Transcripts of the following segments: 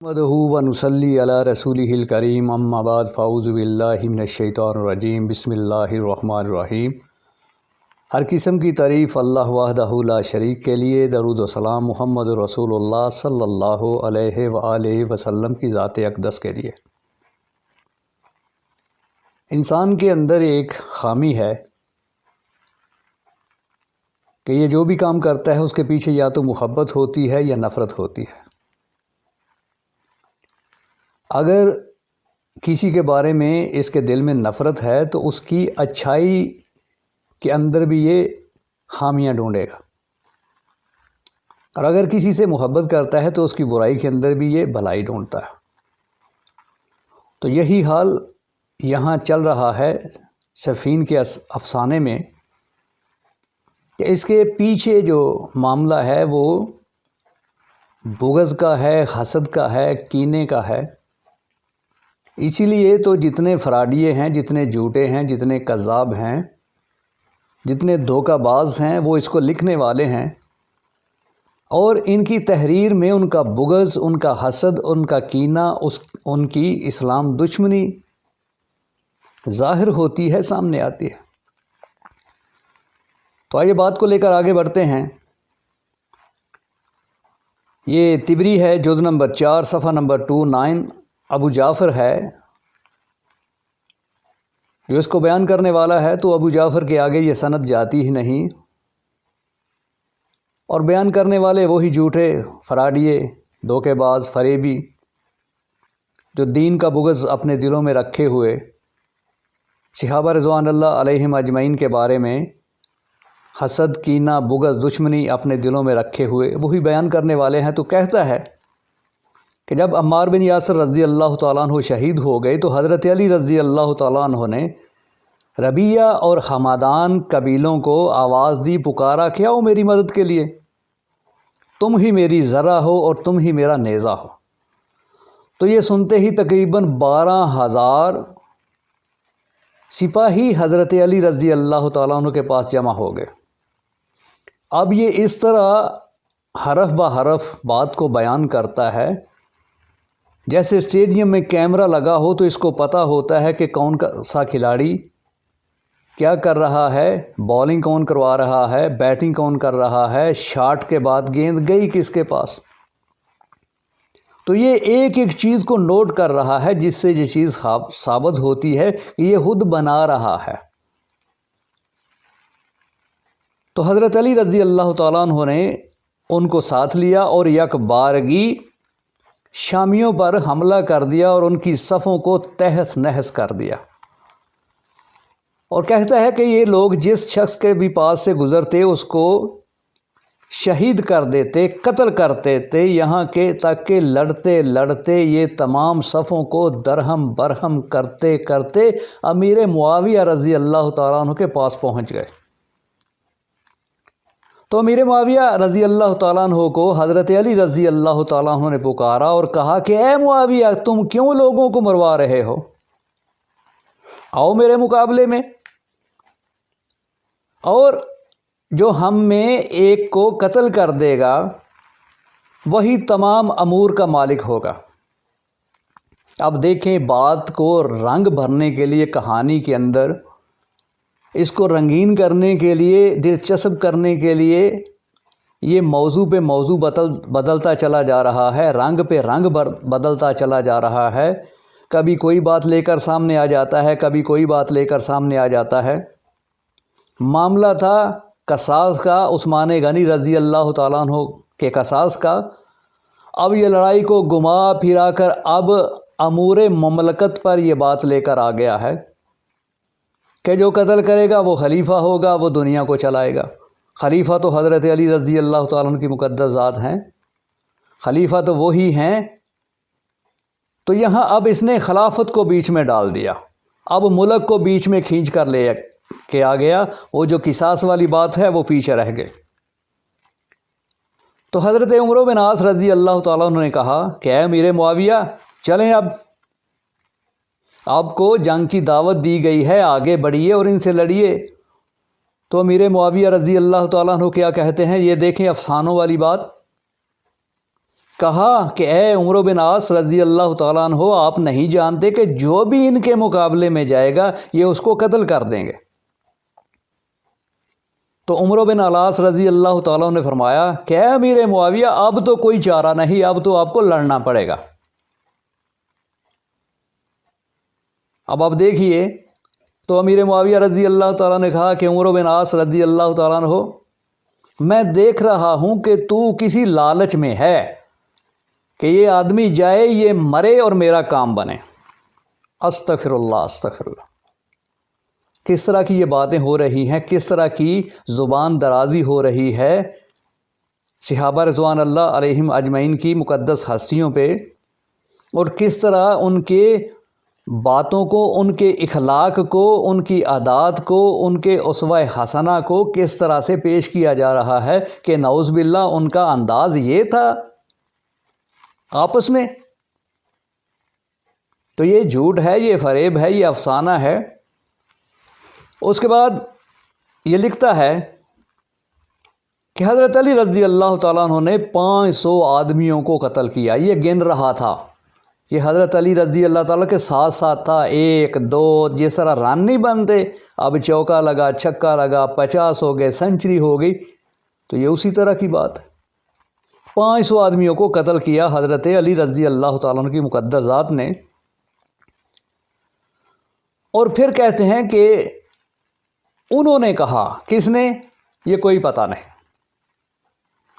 نحمدہ و نصلی علی رسولہ الکریم اما بعد فاعوذ باللہ من الشیطان الرجیم بسم اللہ الرحمن الرحیم۔ ہر قسم کی تعریف اللہ وحدہ لا شریک کے لیے، درود و سلام محمد رسول اللہ صلی اللہ علیہ وآلہ وسلم کی ذات اقدس کے لیے۔ انسان کے اندر ایک خامی ہے کہ یہ جو بھی کام کرتا ہے اس کے پیچھے یا تو محبت ہوتی ہے یا نفرت ہوتی ہے۔ اگر کسی کے بارے میں اس کے دل میں نفرت ہے تو اس کی اچھائی کے اندر بھی یہ خامیاں ڈھونڈے گا، اور اگر کسی سے محبت کرتا ہے تو اس کی برائی کے اندر بھی یہ بھلائی ڈھونڈتا ہے۔ تو یہی حال یہاں چل رہا ہے صفین کے افسانے میں، کہ اس کے پیچھے جو معاملہ ہے وہ بغض کا ہے، حسد کا ہے، کینے کا ہے۔ اسی لیے تو جتنے فراڈیے ہیں، جتنے جھوٹے ہیں، جتنے کذاب ہیں، جتنے دھوکہ باز ہیں، وہ اس کو لکھنے والے ہیں، اور ان کی تحریر میں ان کا بغض، ان کا حسد، ان کا کینہ، ان کی اسلام دشمنی ظاہر ہوتی ہے، سامنے آتی ہے۔ تو آئیے بات کو لے کر آگے بڑھتے ہیں۔ یہ طبری ہے، جز نمبر 4 صفحہ نمبر 29، ابو جعفر ہے جو اس کو بیان کرنے والا ہے، تو ابو جعفر کے آگے یہ سند جاتی ہی نہیں، اور بیان کرنے والے وہی جھوٹے فراڈیے، دھوکے باز، فریبی، جو دین کا بغض اپنے دلوں میں رکھے ہوئے صحابہ رضوان اللہ علیہم اجمعین کے بارے میں حسد، کینہ، بغض، دشمنی اپنے دلوں میں رکھے ہوئے وہی بیان کرنے والے ہیں۔ تو کہتا ہے کہ جب عمار بن یاسر رضی اللہ تعالیٰ عنہ شہید ہو گئے تو حضرت علی رضی اللہ تعالیٰ عنہ نے ربیہ اور حمادان قبیلوں کو آواز دی، پکارا کہ آؤ میری مدد کے لیے، تم ہی میری ذرہ ہو اور تم ہی میرا نیزہ ہو۔ تو یہ سنتے ہی تقریباً 12,000 سپاہی حضرت علی رضی اللہ تعالیٰ عنہ کے پاس جمع ہو گئے۔ اب یہ اس طرح حرف بہ حرف بات کو بیان کرتا ہے جیسے اسٹیڈیم میں کیمرہ لگا ہو تو اس کو پتہ ہوتا ہے کہ کون سا کھلاڑی کیا کر رہا ہے، بالنگ کون کروا رہا ہے، بیٹنگ کون کر رہا ہے، شاٹ کے بعد گیند گئی کس کے پاس۔ تو یہ ایک ایک چیز کو نوٹ کر رہا ہے، جس سے یہ چیز ثابت ہوتی ہے کہ یہ خود بنا رہا ہے۔ تو حضرت علی رضی اللہ تعالیٰ عنہ نے ان کو ساتھ لیا اور یک بارگی شامیوں پر حملہ کر دیا اور ان کی صفوں کو تہس نہس کر دیا، اور کہتا ہے کہ یہ لوگ جس شخص کے بھی پاس سے گزرتے اس کو شہید کر دیتے، قتل کرتے تھے، یہاں کے تک کہ لڑتے لڑتے یہ تمام صفوں کو درہم برہم کرتے کرتے امیر معاویہ رضی اللہ تعالیٰ عنہ کے پاس پہنچ گئے۔ تو امیر معاویہ رضی اللہ تعالیٰ عنہ کو حضرت علی رضی اللہ تعالیٰ عنہ نے پکارا اور کہا کہ اے معاویہ، تم کیوں لوگوں کو مروا رہے ہو؟ آؤ میرے مقابلے میں، اور جو ہم میں ایک کو قتل کر دے گا وہی تمام امور کا مالک ہوگا۔ اب دیکھیں، بات کو رنگ بھرنے کے لیے، کہانی کے اندر اس کو رنگین کرنے کے لیے، دلچسپ کرنے کے لیے، یہ موضوع پہ موضوع بدلتا چلا جا رہا ہے، رنگ پہ رنگ بدلتا چلا جا رہا ہے۔ کبھی کوئی بات لے کر سامنے آ جاتا ہے، کبھی کوئی بات لے کر سامنے آ جاتا ہے۔ معاملہ تھا قصاص کا، عثمان غنی رضی اللہ تعالیٰ عنہ کے قصاص کا۔ اب یہ لڑائی کو گھما پھرا کر اب امور مملکت پر یہ بات لے کر آ گیا ہے کہ جو قتل کرے گا وہ خلیفہ ہوگا، وہ دنیا کو چلائے گا۔ خلیفہ تو حضرت علی رضی اللہ تعالیٰ عنہ کی مقدس ذات ہیں، خلیفہ تو وہی ہیں۔ تو یہاں اب اس نے خلافت کو بیچ میں ڈال دیا، اب ملک کو بیچ میں کھینچ کر لے کے آ گیا، وہ جو قصاص والی بات ہے وہ پیچھے رہ گئے۔ تو حضرت عمرو بن عاص رضی اللہ تعالیٰ عنہ نے کہا کہ اے امیر معاویہ، چلیں، اب آپ کو جنگ کی دعوت دی گئی ہے، آگے بڑھیے اور ان سے لڑیے۔ تو امیر معاویہ رضی اللہ تعالیٰ عنہ کیا کہتے ہیں، یہ دیکھیں افسانوں والی بات، کہا کہ اے عمرو بن عاص رضی اللہ تعالیٰ عنہ، آپ نہیں جانتے کہ جو بھی ان کے مقابلے میں جائے گا یہ اس کو قتل کر دیں گے؟ تو عمرو بن عاص رضی اللہ تعالیٰ نے فرمایا کہ اے امیر معاویہ، اب تو کوئی چارہ نہیں، اب تو آپ کو لڑنا پڑے گا۔ اب آپ دیکھیے، تو امیر معاویہ رضی اللہ تعالیٰ نے کہا کہ عمرو بن عاص رضی اللہ تعالیٰ عنہ، میں دیکھ رہا ہوں کہ تو کسی لالچ میں ہے کہ یہ آدمی جائے، یہ مرے اور میرا کام بنے۔ استغفر اللہ استغفر اللہ۔ کس طرح کی یہ باتیں ہو رہی ہیں، کس طرح کی زبان درازی ہو رہی ہے صحابہ رضوان اللہ علیہم اجمعین کی مقدس ہستیوں پہ، اور کس طرح ان کے باتوں کو، ان کے اخلاق کو، ان کی عادات کو، ان کے اسوہ حسنہ کو کس طرح سے پیش کیا جا رہا ہے کہ نعوذ باللہ ان کا انداز یہ تھا آپس میں۔ تو یہ جھوٹ ہے، یہ فریب ہے، یہ افسانہ ہے۔ اس کے بعد یہ لکھتا ہے کہ حضرت علی رضی اللہ تعالیٰ عنہ نے 500 آدمیوں کو قتل کیا۔ یہ گن رہا تھا، یہ حضرت علی رضی اللہ تعالیٰ کے ساتھ ساتھ تھا۔ 1 2 جس طرح رن نہیں بنتے، اب چوکا لگا، چھکا لگا، 50 ہو گئے، سنچری ہو گئی، تو یہ اسی طرح کی بات ہے۔ 500 آدمیوں کو قتل کیا حضرت علی رضی اللہ تعالیٰ عنہ کی مقدس ذات نے۔ اور پھر کہتے ہیں کہ انہوں نے کہا، کس نے؟ یہ کوئی پتہ نہیں،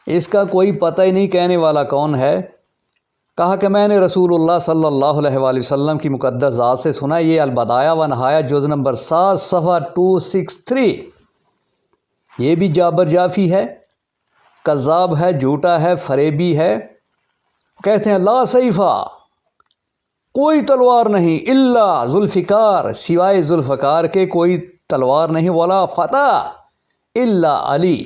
اس کا کوئی پتہ ہی نہیں کہنے والا کون ہے۔ کہا کہ میں نے رسول اللہ صلی اللہ علیہ وآلہ وسلم کی مقدس ذات سے سنا، یہ البدایہ و نہایہ جز نمبر 7 صفحہ 263، یہ بھی جابر جافی ہے، کذاب ہے، جھوٹا ہے، فریبی ہے۔ کہتے ہیں لا سیفہ، کوئی تلوار نہیں، الا ذوالفقار، سوائے ذوالفقار کے کوئی تلوار نہیں، ولا فتح الا علی،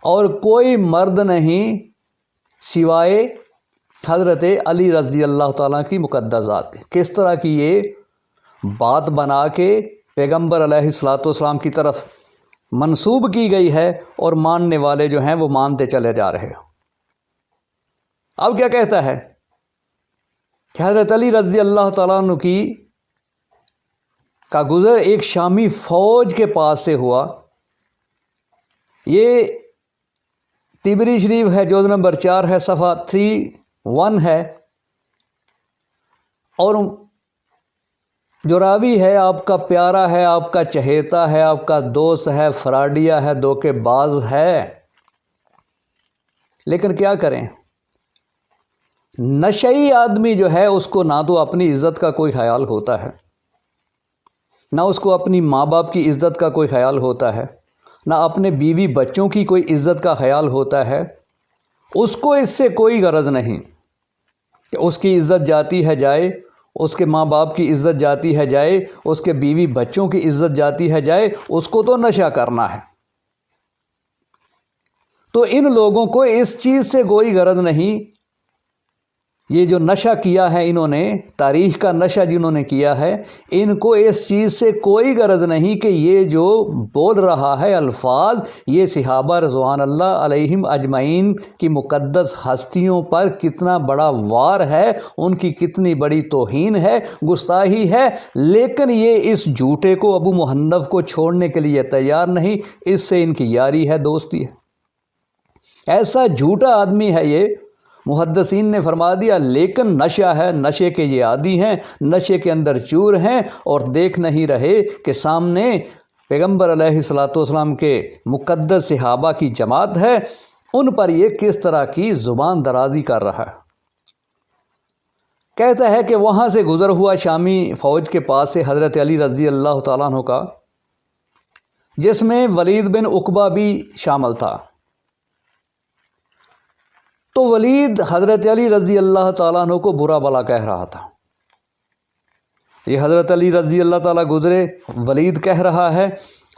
اور کوئی مرد نہیں سوائے حضرت علی رضی اللہ تعالیٰ کی مقدس ذات کے۔ کس طرح کی یہ بات بنا کے پیغمبر علیہ الصلوۃ والسلام کی طرف منسوب کی گئی ہے، اور ماننے والے جو ہیں وہ مانتے چلے جا رہے ہیں۔ اب کیا کہتا ہے کہ حضرت علی رضی اللہ تعالیٰ عنہ کا گزر ایک شامی فوج کے پاس سے ہوا۔ یہ طبری شریف ہے، جز نمبر 4 ہے، صفحہ 31 ہے، اور جو راوی ہے آپ کا پیارا ہے، آپ کا چہیتا ہے، آپ کا دوست ہے، فراڈیا ہے، دھوکے باز ہے۔ لیکن کیا کریں، نشئی آدمی جو ہے اس کو نہ تو اپنی عزت کا کوئی خیال ہوتا ہے، نہ اس کو اپنی ماں باپ کی عزت کا کوئی خیال ہوتا ہے، نہ اپنے بیوی بچوں کی کوئی عزت کا خیال ہوتا ہے۔ اس کو اس سے کوئی غرض نہیں کہ اس کی عزت جاتی ہے جائے، اس کے ماں باپ کی عزت جاتی ہے جائے، اس کے بیوی بچوں کی عزت جاتی ہے جائے، اس کو تو نشہ کرنا ہے۔ تو ان لوگوں کو اس چیز سے کوئی غرض نہیں، یہ جو نشہ کیا ہے انہوں نے، تاریخ کا نشہ جنہوں نے کیا ہے، ان کو اس چیز سے کوئی غرض نہیں کہ یہ جو بول رہا ہے الفاظ، یہ صحابہ رضوان اللہ علیہم اجمعین کی مقدس ہستیوں پر کتنا بڑا وار ہے، ان کی کتنی بڑی توہین ہے، گستاخی ہے، لیکن یہ اس جھوٹے کو، ابو محنف کو چھوڑنے کے لیے تیار نہیں۔ اس سے ان کی یاری ہے، دوستی ہے۔ ایسا جھوٹا آدمی ہے یہ، محدثین نے فرما دیا، لیکن نشہ ہے، نشے کے یہ عادی ہیں، نشے کے اندر چور ہیں، اور دیکھ نہیں رہے کہ سامنے پیغمبر علیہ الصلوۃ والسلام کے مقدس صحابہ کی جماعت ہے، ان پر یہ کس طرح کی زبان درازی کر رہا ہے۔ کہتا ہے کہ وہاں سے گزر ہوا شامی فوج کے پاس سے حضرت علی رضی اللہ تعالیٰ عنہ کا، جس میں ولید بن عقبہ بھی شامل تھا۔ تو ولید حضرت علی رضی اللہ تعالیٰ عنہ کو برا بھلا کہہ رہا تھا۔ یہ حضرت علی رضی اللہ تعالیٰ گزرے، ولید کہہ رہا ہے۔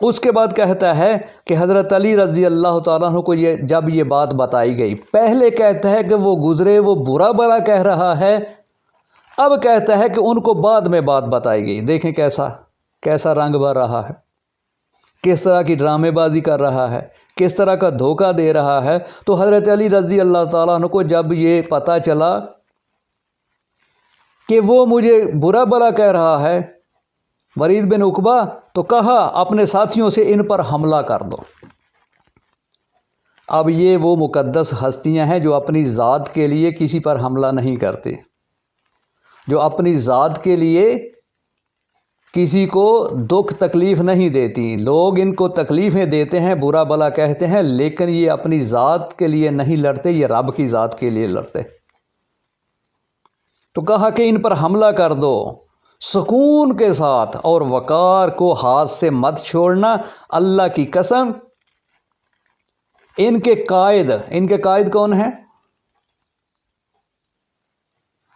اس کے بعد کہتا ہے کہ حضرت علی رضی اللہ تعالیٰ عنہ کو جب یہ بات بتائی گئی، پہلے کہتا ہے کہ وہ گزرے، وہ برا بھلا کہہ رہا ہے، اب کہتا ہے کہ ان کو بعد میں بات بتائی گئی۔ دیکھیں کیسا رنگ بھر رہا ہے۔ کس طرح کی ڈرامے بازی کر رہا ہے، کس طرح کا دھوکہ دے رہا ہے۔ تو حضرت علی رضی اللہ تعالیٰ عنہ کو جب یہ پتہ چلا کہ وہ مجھے برا بھلا کہہ رہا ہے ولید بن عقبہ، تو کہا اپنے ساتھیوں سے ان پر حملہ کر دو۔ اب یہ وہ مقدس ہستیاں ہیں جو اپنی ذات کے لیے کسی پر حملہ نہیں کرتے، جو اپنی ذات کے لیے کسی کو دکھ تکلیف نہیں دیتی۔ لوگ ان کو تکلیفیں دیتے ہیں، برا بھلا کہتے ہیں، لیکن یہ اپنی ذات کے لیے نہیں لڑتے، یہ رب کی ذات کے لیے لڑتے۔ تو کہا کہ ان پر حملہ کر دو سکون کے ساتھ، اور وقار کو ہاتھ سے مت چھوڑنا، اللہ کی قسم۔ ان کے قائد کون ہیں؟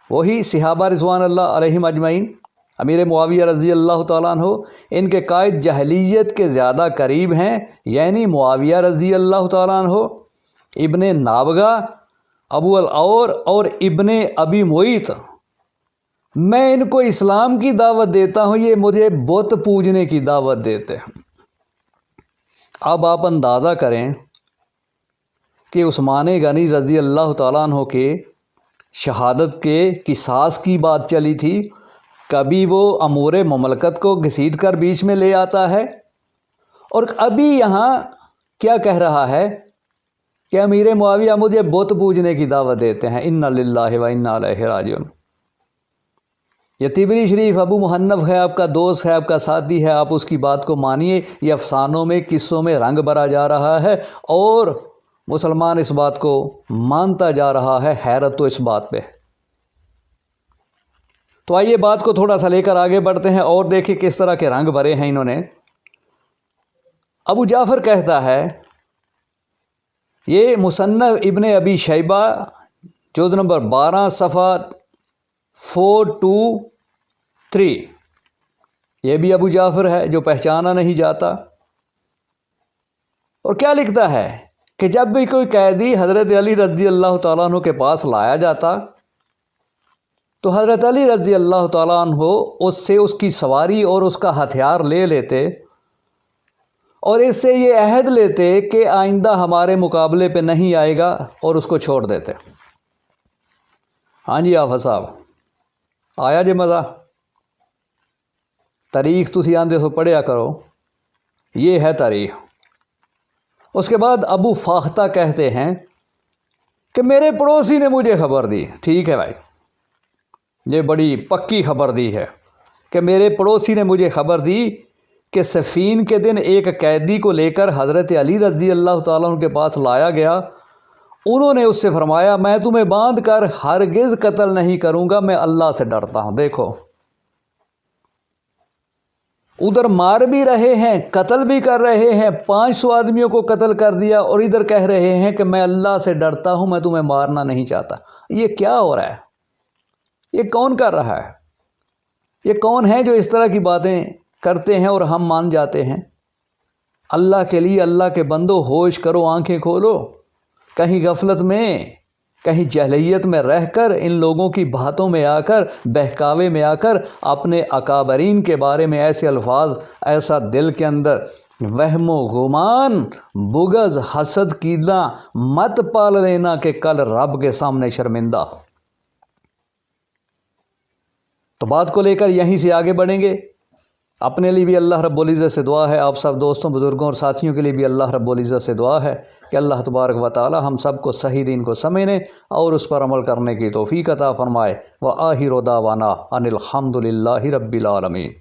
وہی صحابہ رضوان اللہ علیہم اجمعین، امیر معاویہ رضی اللہ تعالیٰ عنہ۔ ان کے قائد جہلیت کے زیادہ قریب ہیں، یعنی معاویہ رضی اللہ تعالیٰ عنہ، ابن نابغہ، ابو الاور اور ابن ابی معیط۔ میں ان کو اسلام کی دعوت دیتا ہوں، یہ مجھے بت پوجنے کی دعوت دیتے ہیں۔ اب آپ اندازہ کریں کہ عثمان غنی رضی اللہ تعالیٰ عنہ کے شہادت کے قصاص کی بات چلی تھی، کبھی وہ امور مملکت کو گھسیٹ کر بیچ میں لے آتا ہے، اور ابھی یہاں کیا کہہ رہا ہے کہ امیر معاویہ مجھے بت پوجنے کی دعوت دیتے ہیں۔ انا للہ و انا الیہ راجعون۔ یہ طبری شریف ابو محنف ہے، آپ کا دوست ہے، آپ کا ساتھی ہے، آپ اس کی بات کو مانیے۔ یہ افسانوں میں، قصوں میں رنگ بھرا جا رہا ہے، اور مسلمان اس بات کو مانتا جا رہا ہے۔ حیرت تو اس بات پہ۔ تو آئیے بات کو تھوڑا سا لے کر آگے بڑھتے ہیں اور دیکھیں کس طرح کے رنگ بھرے ہیں انہوں نے۔ ابو جعفر کہتا ہے، یہ مصنف ابن ابی شیبہ جلد نمبر 12 صفحہ 423، یہ بھی ابو جعفر ہے جو پہچانا نہیں جاتا۔ اور کیا لکھتا ہے کہ جب بھی کوئی قیدی حضرت علی رضی اللہ تعالیٰ عنہ کے پاس لایا جاتا تو حضرت علی رضی اللہ تعالیٰ عنہ اس سے اس کی سواری اور اس کا ہتھیار لے لیتے، اور اس سے یہ عہد لیتے کہ آئندہ ہمارے مقابلے پہ نہیں آئے گا، اور اس کو چھوڑ دیتے۔ ہاں جی آفا صاحب، آیا جی مزہ؟ تاریخ تسی آندے سو پڑھیا کرو، یہ ہے تاریخ۔ اس کے بعد ابو فاختہ کہتے ہیں کہ میرے پڑوسی نے مجھے خبر دی۔ ٹھیک ہے بھائی، یہ بڑی پکی خبر دی ہے کہ میرے پڑوسی نے مجھے خبر دی کہ صفین کے دن ایک قیدی کو لے کر حضرت علی رضی اللہ تعالیٰ عنہ کے پاس لایا گیا۔ انہوں نے اس سے فرمایا، میں تمہیں باندھ کر ہرگز قتل نہیں کروں گا، میں اللہ سے ڈرتا ہوں۔ دیکھو، ادھر مار بھی رہے ہیں، قتل بھی کر رہے ہیں، 500 آدمیوں کو قتل کر دیا، اور ادھر کہہ رہے ہیں کہ میں اللہ سے ڈرتا ہوں، میں تمہیں مارنا نہیں چاہتا۔ یہ کیا ہو رہا ہے؟ یہ کون کر رہا ہے؟ یہ کون ہے جو اس طرح کی باتیں کرتے ہیں اور ہم مان جاتے ہیں؟ اللہ کے لیے، اللہ کے بندو، ہوش کرو، آنکھیں کھولو۔ کہیں غفلت میں، کہیں جہلیت میں رہ کر ان لوگوں کی باتوں میں آ کر، بہکاوے میں آ کر اپنے اکابرین کے بارے میں ایسے الفاظ، ایسا دل کے اندر وہم و گمان، بغض، حسد، کینہ مت پال لینا کہ کل رب کے سامنے شرمندہ۔ تو بات کو لے کر یہیں سے آگے بڑھیں گے۔ اپنے لیے بھی اللہ رب العزت سے دعا ہے، آپ سب دوستوں، بزرگوں اور ساتھیوں کے لیے بھی اللہ رب العزت سے دعا ہے کہ اللہ تبارک و تعالی ہم سب کو صحیح دین کو سمجھنے اور اس پر عمل کرنے کی توفیق عطا فرمائے۔ وآخر دعوانا ان الحمد للہ رب العالمین۔